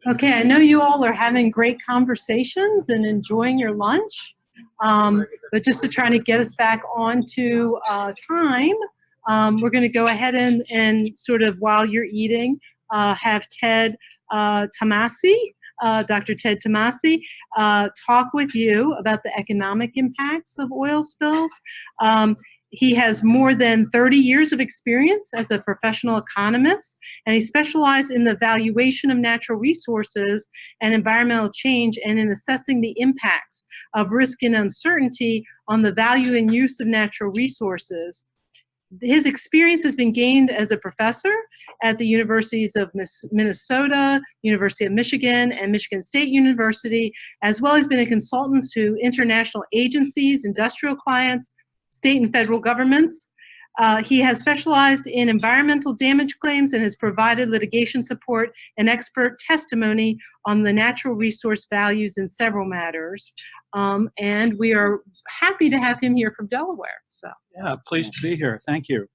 Okay, I know you all are having great conversations and enjoying your lunch, but just to try to get us back onto time, we're going to go ahead and sort of, while you're eating, have Ted Tomasi, Dr. Ted Tomasi, talk with you about the economic impacts of oil spills. He has more than 30 years of experience as a professional economist, and he specialized in the evaluation of natural resources and environmental change and in assessing the impacts of risk and uncertainty on the value and use of natural resources. His experience has been gained as a professor at the universities of Minnesota, University of Michigan, and Michigan State University, as well as been a consultant to international agencies, industrial clients, state and federal governments. He has specialized in environmental damage claims and has provided litigation support and expert testimony on the natural resource values in several matters. And we are happy to have him here from Delaware. So yeah, pleased to be here. Thank you.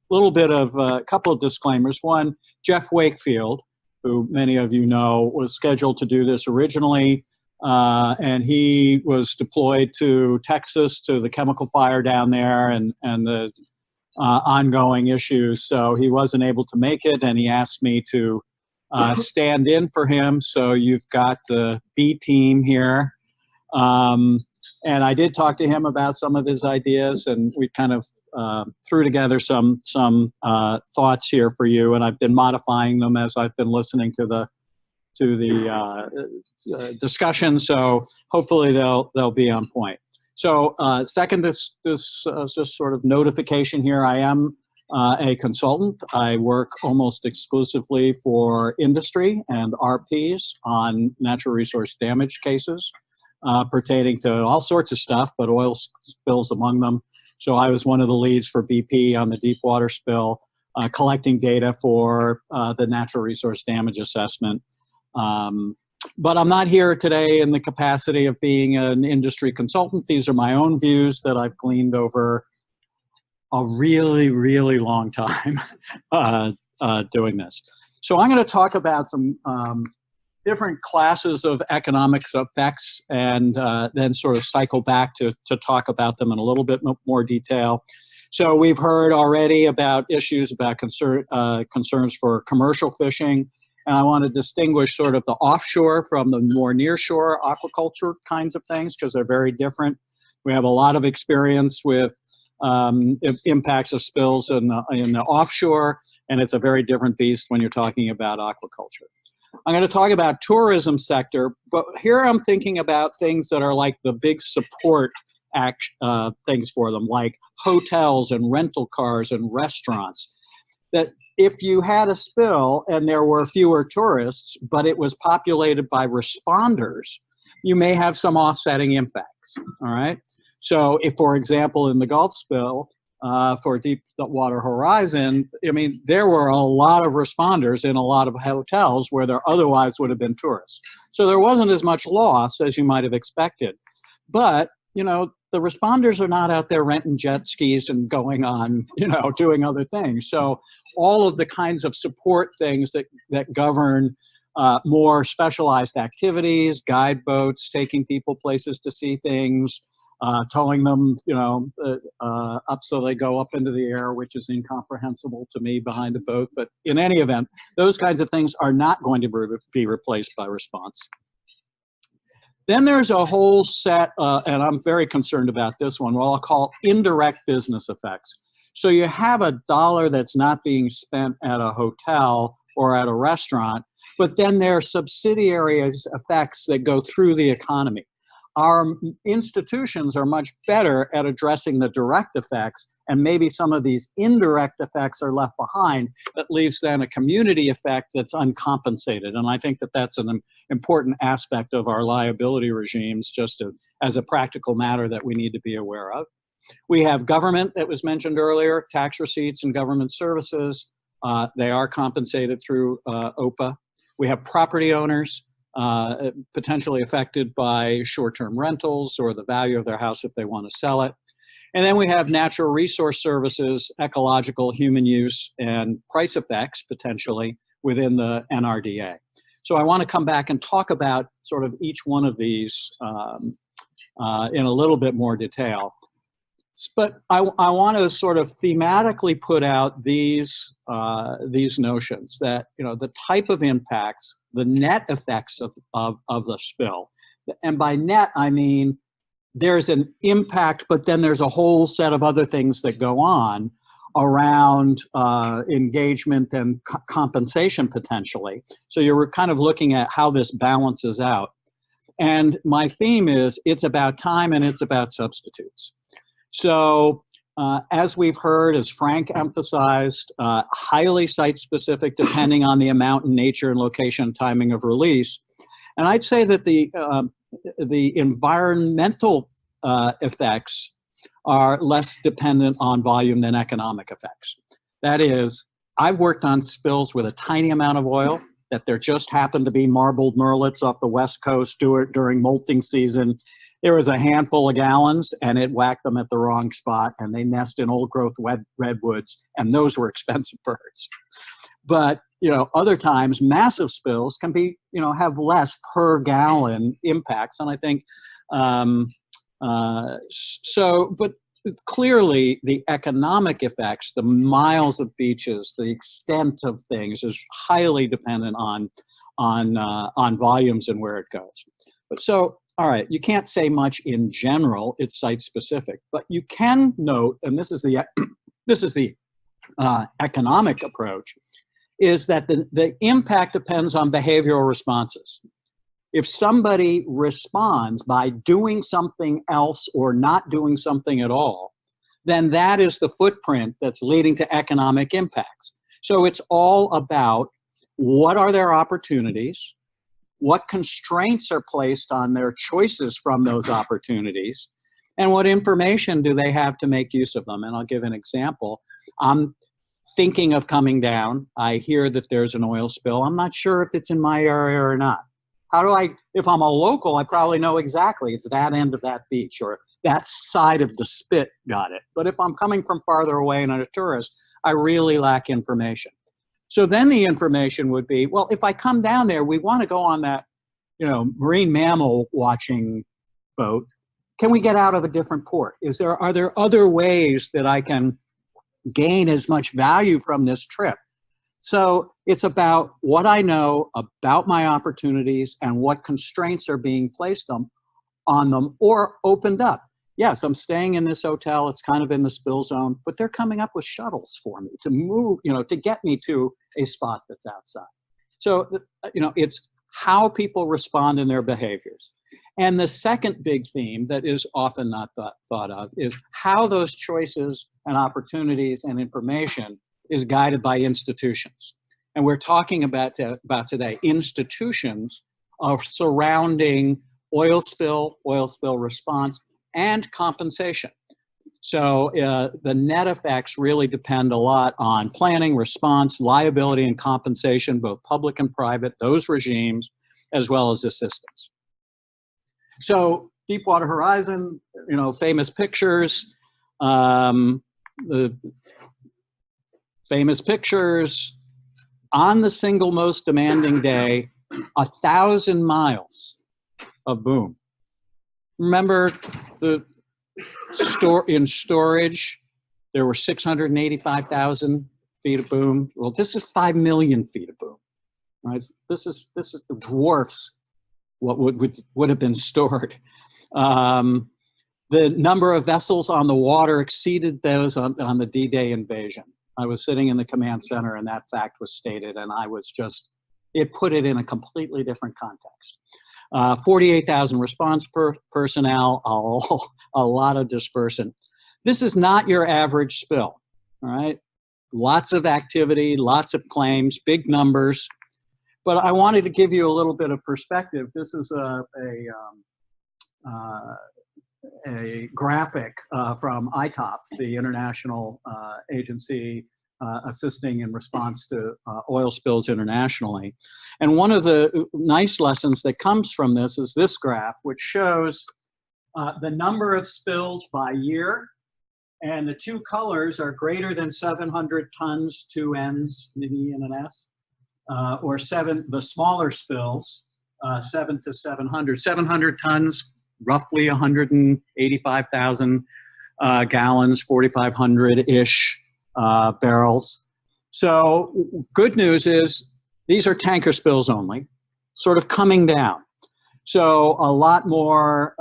Little bit of a couple of disclaimers. One, Jeff Wakefield, who many of you know, was scheduled to do this originally. And he was deployed to Texas to the chemical fire down there and the ongoing issues. So he wasn't able to make it, and he asked me to stand in for him. So you've got the B team here. And I did talk to him about some of his ideas, and we kind of threw together some thoughts here for you. And I've been modifying them as I've been listening to the discussion, so hopefully they'll be on point. So second, this just sort of notification here. I am a consultant. I work almost exclusively for industry and RPs on natural resource damage cases pertaining to all sorts of stuff, but oil spills among them. So I was one of the leads for BP on the Deepwater spill, collecting data for the natural resource damage assessment. But I'm not here today in the capacity of being an industry consultant. These are my own views that I've gleaned over a really, really long time doing this. So I'm going to talk about some different classes of economics effects and then sort of cycle back to talk about them in a little bit more detail. So we've heard already about issues about concerns for commercial fishing. And I want to distinguish sort of the offshore from the more nearshore aquaculture kinds of things, because they're very different. We have a lot of experience with impacts of spills in the offshore, and it's a very different beast when you're talking about aquaculture. I'm going to talk about tourism sector, but here I'm thinking about things that are like the big support things for them, like hotels and rental cars and restaurants. That if you had a spill and there were fewer tourists, but it was populated by responders, you may have some offsetting impacts, all right? So if, for example, in the Gulf spill for Deepwater Horizon, I mean, there were a lot of responders in a lot of hotels where there otherwise would have been tourists. So there wasn't as much loss as you might have expected. But, you know, the responders are not out there renting jet skis and going on, you know, doing other things. So all of the kinds of support things that govern more specialized activities, guide boats, taking people places to see things, towing them, you know, up so they go up into the air, which is incomprehensible to me behind a boat. But in any event, those kinds of things are not going to be replaced by response. Then there's a whole set, and I'm very concerned about this one, what I'll call indirect business effects. So you have a dollar that's not being spent at a hotel or at a restaurant, but then there are subsidiary effects that go through the economy. Our institutions are much better at addressing the direct effects, and maybe some of these indirect effects are left behind that leaves then a community effect that's uncompensated. And I think that that's an important aspect of our liability regimes, just as a practical matter that we need to be aware of. We have government that was mentioned earlier, tax receipts and government services. They are compensated through OPA. We have property owners. Potentially affected by short-term rentals or the value of their house if they want to sell it. And then we have natural resource services, ecological, human use, and price effects, potentially, within the NRDA. So I want to come back and talk about sort of each one of these in a little bit more detail. But I want to sort of thematically put out these notions that, you know, the type of impacts, the net effects of the spill. And by net, I mean there's an impact, but then there's a whole set of other things that go on around engagement and compensation potentially. So you're kind of looking at how this balances out. And my theme is it's about time and it's about substitutes. So as we've heard, as Frank emphasized, highly site-specific depending on the amount and nature and location and timing of release. And I'd say that the environmental effects are less dependent on volume than economic effects. That is, I've worked on spills with a tiny amount of oil that there just happened to be marbled murrelets off the West Coast during molting season. There was a handful of gallons and it whacked them at the wrong spot and they nest in old growth redwoods, and those were expensive birds. But, you know, other times massive spills can be, you know, have less per gallon impacts. And I think, but clearly the economic effects, the miles of beaches, the extent of things is highly dependent on volumes and where it goes. But so, all right, you can't say much in general, it's site specific, but you can note, and this is the economic approach, is that the impact depends on behavioral responses. If somebody responds by doing something else or not doing something at all, then that is the footprint that's leading to economic impacts. So it's all about what are their opportunities, what constraints are placed on their choices from those opportunities, and what information do they have to make use of them. And I'll give an example. I'm thinking of coming down. I hear that there's an oil spill. I'm not sure if it's in my area or not. How do I, if I'm a local, I probably know exactly it's that end of that beach or that side of the spit got it. But if I'm coming from farther away and I'm a tourist, I really lack information. So then the information would be, well, if I come down there, we want to go on that, you know, marine mammal watching boat. Can we get out of a different port? Are there other ways that I can gain as much value from this trip? So it's about what I know about my opportunities and what constraints are being placed on them or opened up. Yes, I'm staying in this hotel, it's kind of in the spill zone, but they're coming up with shuttles for me to move, you know, to get me to a spot that's outside. So, you know, it's how people respond in their behaviors. And the second big theme that is often not thought of is how those choices and opportunities and information is guided by institutions. And we're talking about today institutions of surrounding oil spill response, and compensation. So the net effects really depend a lot on planning, response, liability, and compensation, both public and private, those regimes, as well as assistance. So Deepwater Horizon, you know, famous pictures. The famous pictures on the single most demanding day, 1,000 miles of boom. Remember the in storage, there were 685,000 feet of boom. Well, this is 5 million feet of boom. Right? This is the dwarfs what would have been stored. The number of vessels on the water exceeded those on the D-Day invasion. I was sitting in the command center and that fact was stated, and I was just, it put it in a completely different context. 48,000 response personnel, a lot of dispersion. This is not your average spill, all right? Lots of activity, lots of claims, big numbers. But I wanted to give you a little bit of perspective. This is a graphic from ITOP, the international agency assisting in response to oil spills internationally. And one of the nice lessons that comes from this is this graph, which shows the number of spills by year. And the two colors are greater than 700 tons, two N's, an E and an S. or the smaller spills, 7 to 700. 700 tons, roughly 185,000 gallons, 4,500-ish barrels. So good news is these are tanker spills only, sort of coming down. So a lot more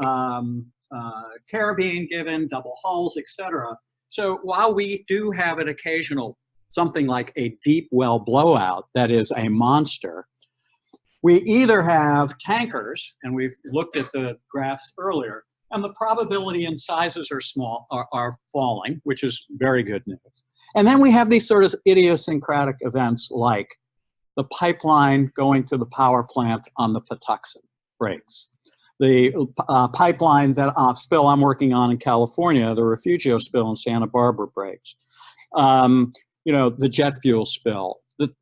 care being given, double hulls, etc. So while we do have an occasional something like a deep well blowout that is a monster, we either have tankers, and we've looked at the graphs earlier, and the probability and sizes are small, are falling, which is very good news. And then we have these sort of idiosyncratic events like the pipeline going to the power plant on the Patuxent breaks. The pipeline that spill I'm working on in California, the Refugio spill in Santa Barbara breaks. You know, the jet fuel spill.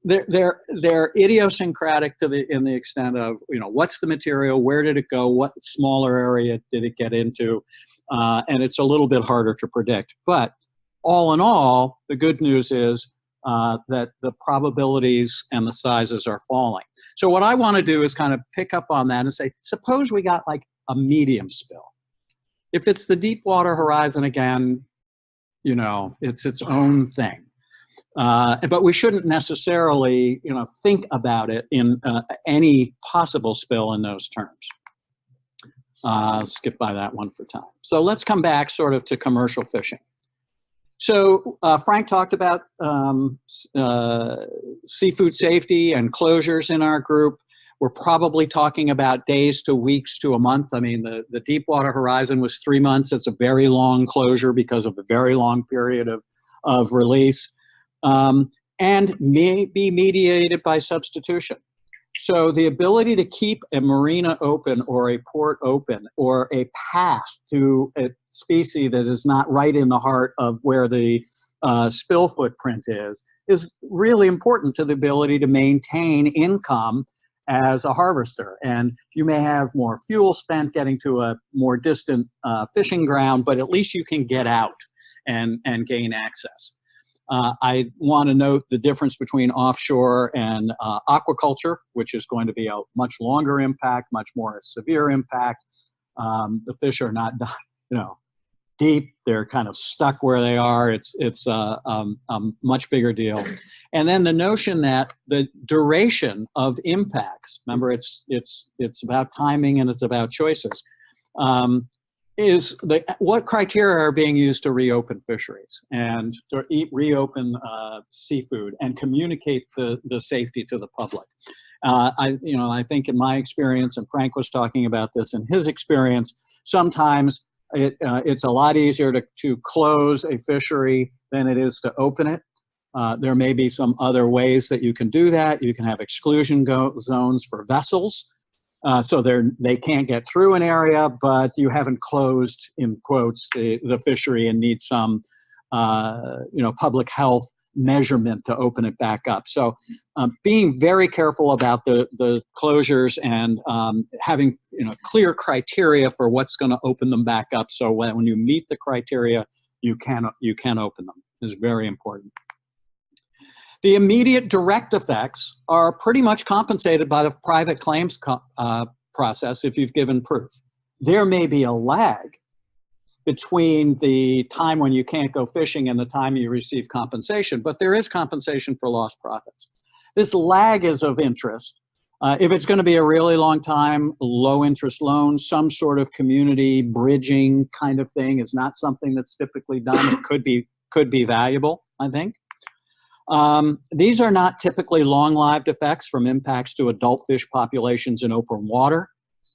They're idiosyncratic in the extent of, you know, what's the material, where did it go, what smaller area did it get into, and it's a little bit harder to predict. But all in all, the good news is that the probabilities and the sizes are falling. So what I want to do is kind of pick up on that and say, suppose we got like a medium spill. If it's the Deepwater Horizon again, you know, it's its own thing. But we shouldn't necessarily, you know, think about it in any possible spill in those terms. Skip by that one for time. So let's come back sort of to commercial fishing. So Frank talked about seafood safety and closures in our group. We're probably talking about days to weeks to a month. I mean, the Deepwater Horizon was 3 months. It's a very long closure because of the very long period of release. And may be mediated by substitution. So the ability to keep a marina open or a port open or a path to a species that is not right in the heart of where the spill footprint is really important to the ability to maintain income as a harvester. And you may have more fuel spent getting to a more distant fishing ground, but at least you can get out and gain access. I want to note the difference between offshore and aquaculture, which is going to be a much longer impact, much more severe impact. The fish are not, you know, deep. They're kind of stuck where they are. It's a much bigger deal. And then the notion that the duration of impacts, remember, it's about timing and it's about choices. What criteria are being used to reopen fisheries and to reopen seafood and communicate the safety to the public. I think in my experience, and Frank was talking about this in his experience, sometimes it's a lot easier to close a fishery than it is to open it. There may be some other ways that you can do that. You can have exclusion zones for vessels. So they can't get through an area, but you haven't closed, in quotes, the fishery and need some, public health measurement to open it back up. So being very careful about the closures and having clear criteria for what's going to open them back up. So when you meet the criteria, you can open them is very important. The immediate direct effects are pretty much compensated by the private claims process if you've given proof. There may be a lag between the time when you can't go fishing and the time you receive compensation, but there is compensation for lost profits. This lag is of interest. If it's going to be a really long time, low interest loan, some sort of community bridging kind of thing is not something that's typically done. It could be valuable, I think. These are not typically long-lived effects from impacts to adult fish populations in open water.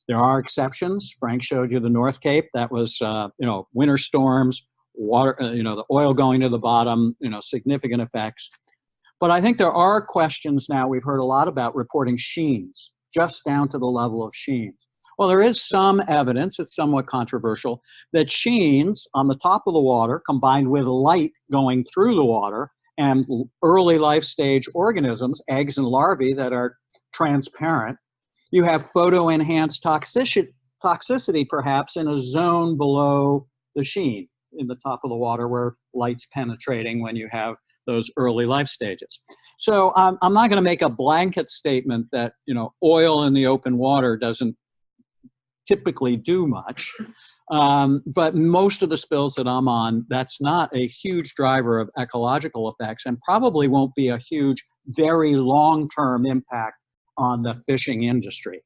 There are exceptions. Frank showed you the North Cape. That was, winter storms, water, the oil going to the bottom, significant effects. But I think there are questions now. We've heard a lot about reporting sheens, just down to the level of sheens. Well, there is some evidence, it's somewhat controversial, that sheens on the top of the water combined with light going through the water and early life stage organisms, eggs and larvae that are transparent, you have photo-enhanced toxicity perhaps in a zone below the sheen in the top of the water where light's penetrating when you have those early life stages. So I'm not going to make a blanket statement that, you know, oil in the open water doesn't typically do much. But most of the spills that I'm on, that's not a huge driver of ecological effects, and probably won't be a huge, very long-term impact on the fishing industry.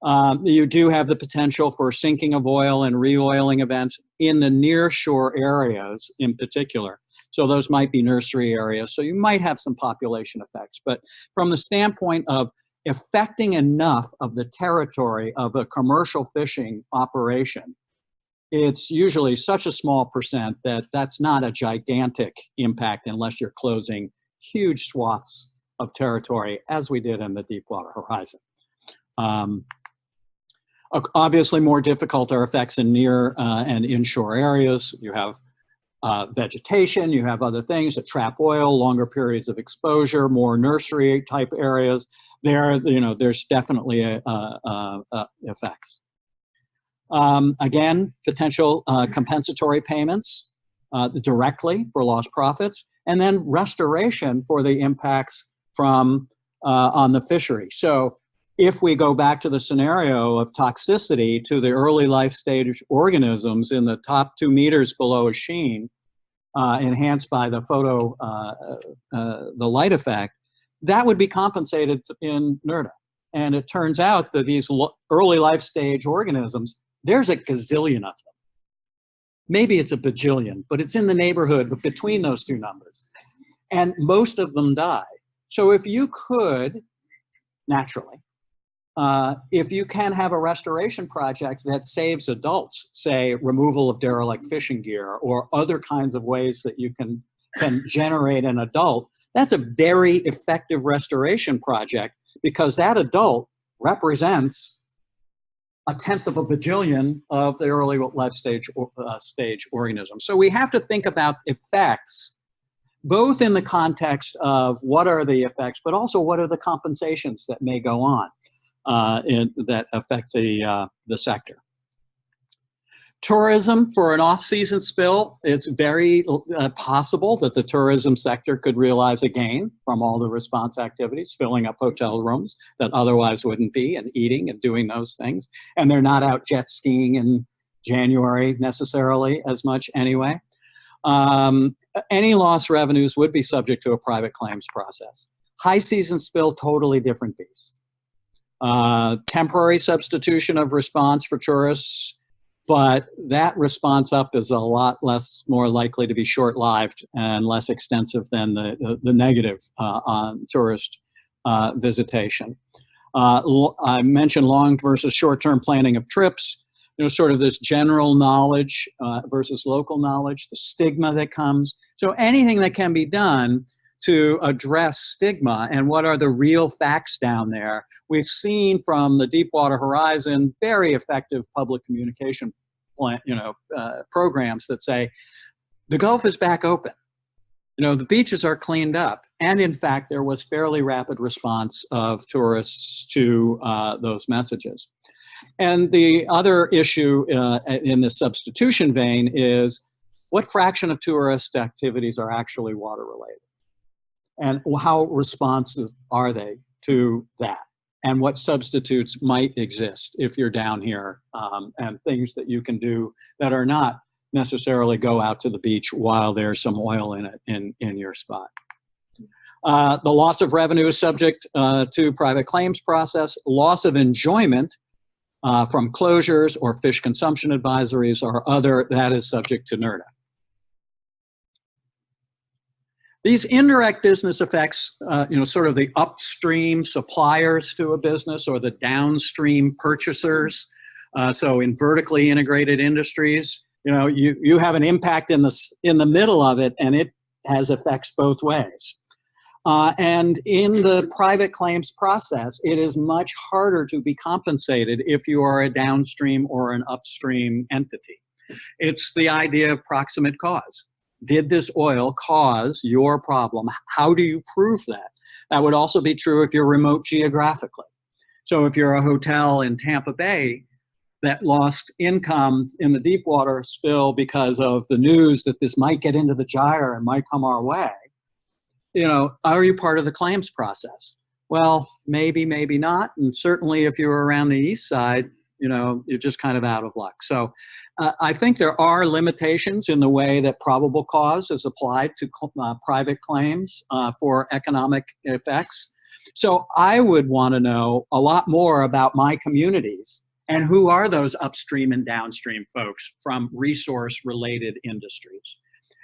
You do have the potential for sinking of oil and re-oiling events in the near-shore areas in particular. So those might be nursery areas. So you might have some population effects. But from the standpoint of affecting enough of the territory of a commercial fishing operation, it's usually such a small percent that that's not a gigantic impact unless you're closing huge swaths of territory, as we did in the Deepwater Horizon. Obviously, more difficult are effects in near and inshore areas. You have vegetation, you have other things that trap oil, longer periods of exposure, more nursery type areas. There, you know, there's definitely effects. Again, potential compensatory payments directly for lost profits, and then restoration for the impacts from on the fishery. So if we go back to the scenario of toxicity to the early life stage organisms in the top 2 meters below a sheen, enhanced by the the light effect, that would be compensated in NERDA. And it turns out that these early life stage organisms, there's a gazillion of them. Maybe it's a bajillion, but it's in the neighborhood between those two numbers. And most of them die. So if you could, naturally, if you can have a restoration project that saves adults, say removal of derelict fishing gear or other kinds of ways that you can generate an adult, that's a very effective restoration project, because that adult represents 1/10 of a bajillion of the early life stage organisms. So we have to think about effects, both in the context of what are the effects, but also what are the compensations that may go on that affect the sector. Tourism for an off-season spill, it's very possible that the tourism sector could realize a gain from all the response activities, filling up hotel rooms that otherwise wouldn't be, and eating and doing those things. And they're not out jet skiing in January necessarily as much anyway. Any lost revenues would be subject to a private claims process. High season spill, totally different beast. Temporary substitution of response for tourists, but that response up is a lot more likely to be short-lived and less extensive than the negative on tourist visitation. I mentioned long versus short-term planning of trips, you know, sort of this general knowledge versus local knowledge, the stigma that comes. So anything that can be done to address stigma and what are the real facts down there. We've seen from the Deepwater Horizon very effective public communication programs that say the Gulf is back open. You know, the beaches are cleaned up. And in fact, there was fairly rapid response of tourists to those messages. And the other issue in the substitution vein is what fraction of tourist activities are actually water related? And how responsive are they to that? And what substitutes might exist if you're down here, and things that you can do that are not necessarily go out to the beach while there's some oil in it in your spot. The loss of revenue is subject to private claims process. Loss of enjoyment from closures or fish consumption advisories or other, that is subject to NERDA. These indirect business effects, sort of the upstream suppliers to a business or the downstream purchasers. So in vertically integrated industries, you have an impact in the middle of it, and it has effects both ways. And in the private claims process, it is much harder to be compensated if you are a downstream or an upstream entity. It's the idea of proximate cause. Did this oil cause your problem? How do you prove that? That would also be true if you're remote geographically. So if you're a hotel in Tampa Bay that lost income in the Deepwater spill because of the news that this might get into the gyre and might come our way, you know, are you part of the claims process? Well, maybe, maybe not. And certainly if you're around the east side, you know, you're just kind of out of luck. So I think there are limitations in the way that probable cause is applied to private claims for economic effects. So I would want to know a lot more about my communities and who are those upstream and downstream folks from resource-related industries.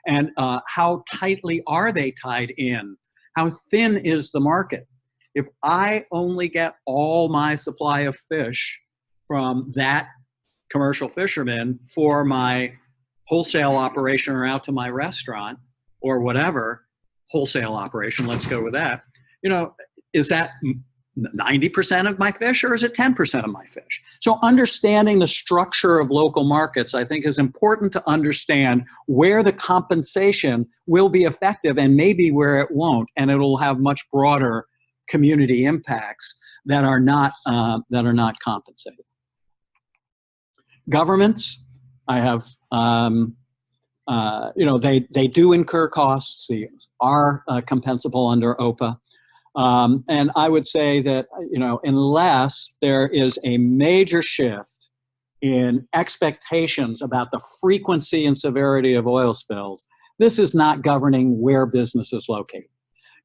And how tightly are they tied in? How thin is the market? If I only get all my supply of fish from that commercial fisherman for my wholesale operation or out to my restaurant or whatever, wholesale operation, let's go with that, you know, is that 90% of my fish or is it 10% of my fish? So understanding the structure of local markets, I think, is important to understand where the compensation will be effective and maybe where it won't, and it'll have much broader community impacts that are not compensated. Governments, I have, you know, they do incur costs. They are compensable under OPA. And I would say that, you know, unless there is a major shift in expectations about the frequency and severity of oil spills, this is not governing where businesses locate.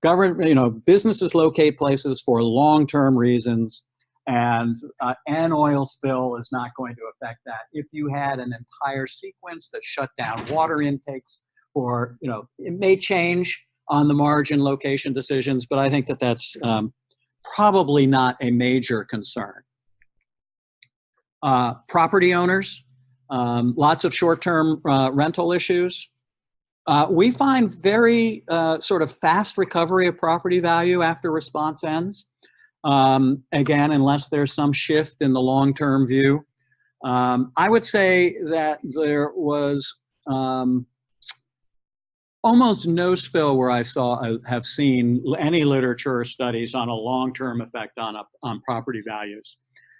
You know, businesses locate places for long-term reasons, and an oil spill is not going to affect that. If you had an entire sequence that shut down water intakes, or, you know, it may change on the margin location decisions, but I think that that's probably not a major concern. Property owners, lots of short-term rental issues. We find very sort of fast recovery of property value after response ends. Again, unless there's some shift in the long-term view. I would say that there was almost no spill where I have seen any literature or studies on a long-term effect on property values,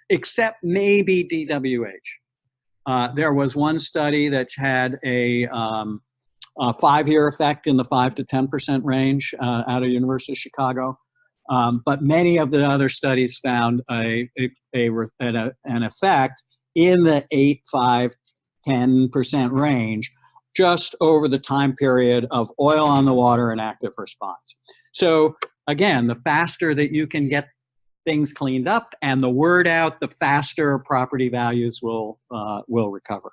except maybe DWH. There was one study that had a 5-year effect in the 5 to 10% range out of University of Chicago. But many of the other studies found an effect in the 8, 5, 10% range just over the time period of oil on the water and active response. So again, the faster that you can get things cleaned up and the word out, the faster property values will recover.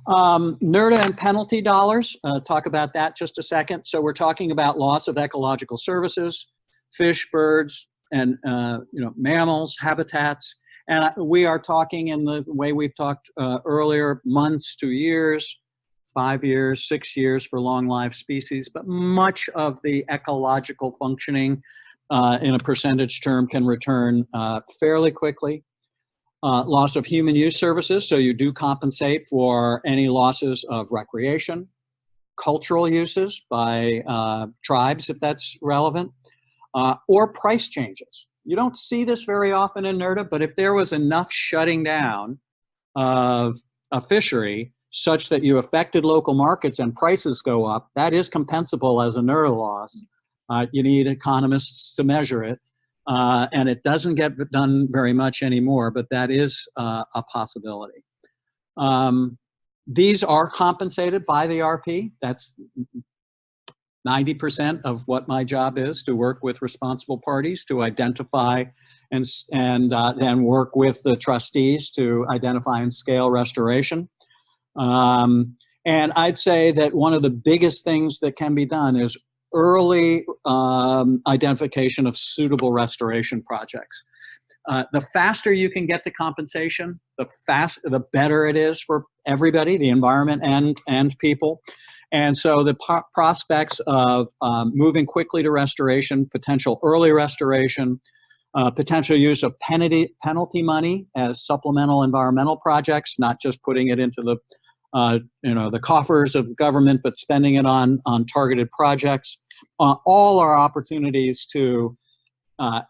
NRDA and penalty dollars, talk about that just a second. So we're talking about loss of ecological services, fish, birds, and you know, mammals, habitats. And we are talking in the way we've talked earlier, months to years, 5 years, 6 years for long-lived species, but much of the ecological functioning in a percentage term can return fairly quickly. Loss of human use services, so you do compensate for any losses of recreation, cultural uses by tribes, if that's relevant, or price changes. You don't see this very often in NRDA, but if there was enough shutting down of a fishery such that you affected local markets and prices go up, that is compensable as a NRDA loss. You need economists to measure it. And it doesn't get done very much anymore, but that is a possibility. These are compensated by the RP. That's 90% of what my job is, to work with responsible parties to identify and then work with the trustees to identify and scale restoration. And I'd say that one of the biggest things that can be done is early identification of suitable restoration projects. The faster you can get to compensation, the better it is for everybody, the environment and people. And so the prospects of moving quickly to restoration, potential early restoration, potential use of penalty money as supplemental environmental projects, not just putting it into the you know, the coffers of the government, but spending it on targeted projects. All are opportunities to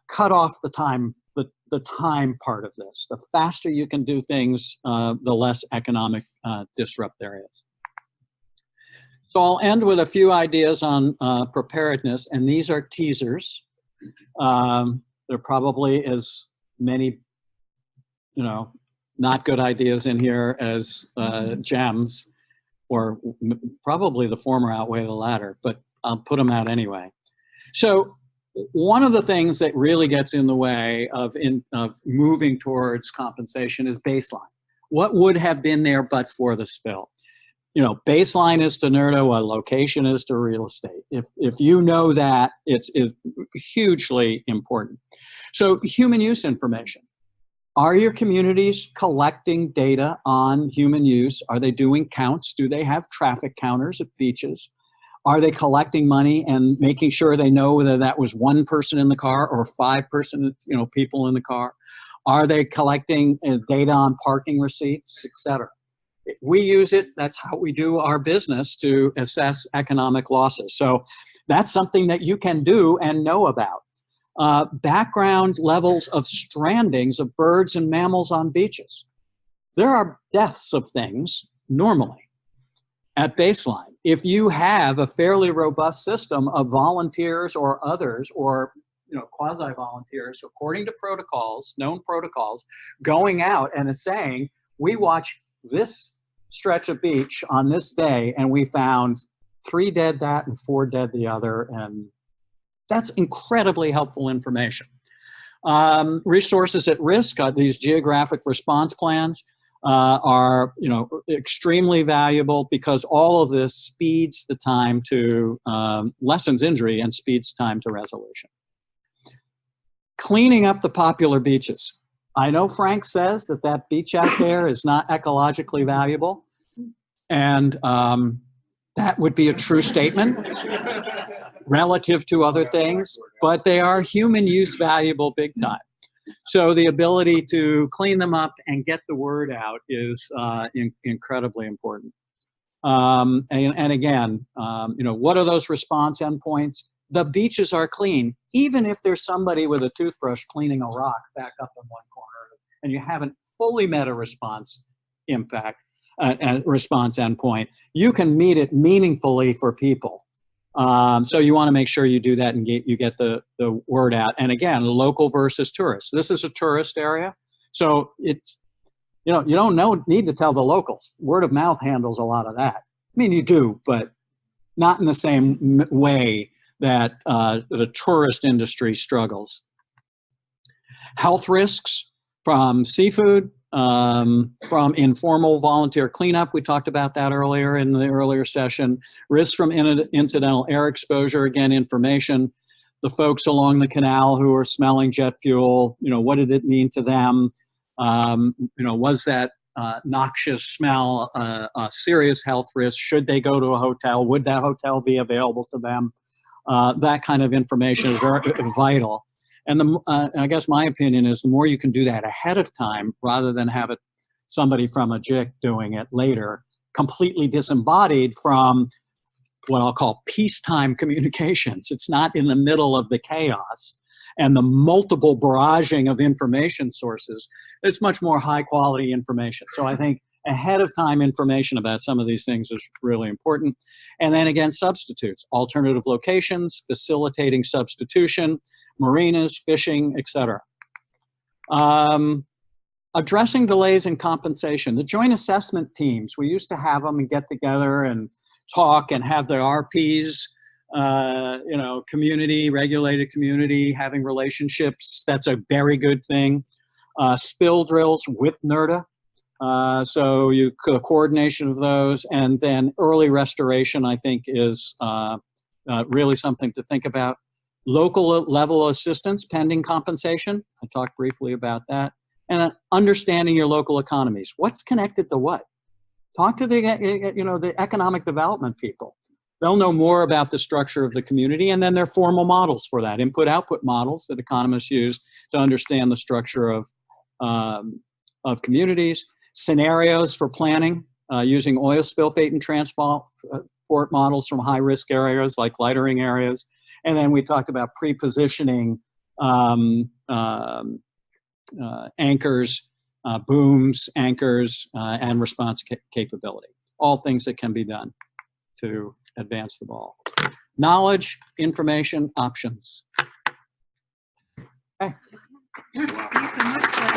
cut off the time part of this. The faster you can do things, the less economic disrupt there is. So I'll end with a few ideas on preparedness, and these are teasers. There probably is many, not good ideas in here as gems, or probably the former outweigh the latter, but I'll put them out anyway. So one of the things that really gets in the way of moving towards compensation is baseline. What would have been there but for the spill? Baseline is to NERDA what location is to real estate. If you know that, it's hugely important. So human use information. Are your communities collecting data on human use? Are they doing counts? Do they have traffic counters at beaches? Are they collecting money and making sure they know whether that was one person in the car or 5 people in the car? Are they collecting data on parking receipts, et cetera? We use it, that's how we do our business, to assess economic losses. So that's something that you can do and know about. Background levels of strandings of birds and mammals on beaches. There are deaths of things normally at baseline. If you have a fairly robust system of volunteers or others, or quasi-volunteers, according to protocols, known protocols, going out and saying, we watch this stretch of beach on this day and we found 3 dead that and 4 dead the other, and that's incredibly helpful information. Resources at risk, these geographic response plans are extremely valuable, because all of this speeds the time to lessens injury and speeds time to resolution. Cleaning up the popular beaches. I know Frank says that beach out there is not ecologically valuable, and that would be a true statement relative to other things, but they are human use valuable big time. So the ability to clean them up and get the word out is incredibly important. And again, what are those response endpoints? The beaches are clean, even if there's somebody with a toothbrush cleaning a rock back up in one corner, and you haven't fully met a response impact and response endpoint. You can meet it meaningfully for people. So you want to make sure you do that and you get the word out. And again, local versus tourist. This is a tourist area, so it's you don't need to tell the locals. Word of mouth handles a lot of that. I mean, you do, but not in the same way that the tourist industry struggles. Health risks from seafood, from informal volunteer cleanup. We talked about that earlier in the earlier session. Risks from incidental air exposure, again, information. The folks along the canal who are smelling jet fuel, what did it mean to them? Was that noxious smell a serious health risk? Should they go to a hotel? Would that hotel be available to them? That kind of information is very vital. And I guess my opinion is the more you can do that ahead of time, rather than have it somebody from a JIC doing it later, completely disembodied from what I'll call peacetime communications. It's not in the middle of the chaos and the multiple barraging of information sources. It's much more high quality information. So I think ahead of time information about some of these things is really important. And then again, substitutes, alternative locations, facilitating substitution, marinas, fishing, etc. Addressing delays in compensation. The joint assessment teams, we used to have them and get together and talk and have their RPs, community, regulated community, having relationships. That's a very good thing. Spill drills with NERDA. So the coordination of those, and then early restoration, I think, is really something to think about. Local level assistance pending compensation. I talked briefly about that. And then understanding your local economies. What's connected to what? Talk to the economic development people. They'll know more about the structure of the community, and then there are formal models for that, input-output models that economists use to understand the structure of communities. Scenarios for planning using oil spill fate and transport models from high-risk areas like lightering areas. And then we talked about pre-positioning anchors, booms, anchors, and response capability. All things that can be done. to advance the ball. Knowledge, information, options. Okay. Thanks so much, Clay.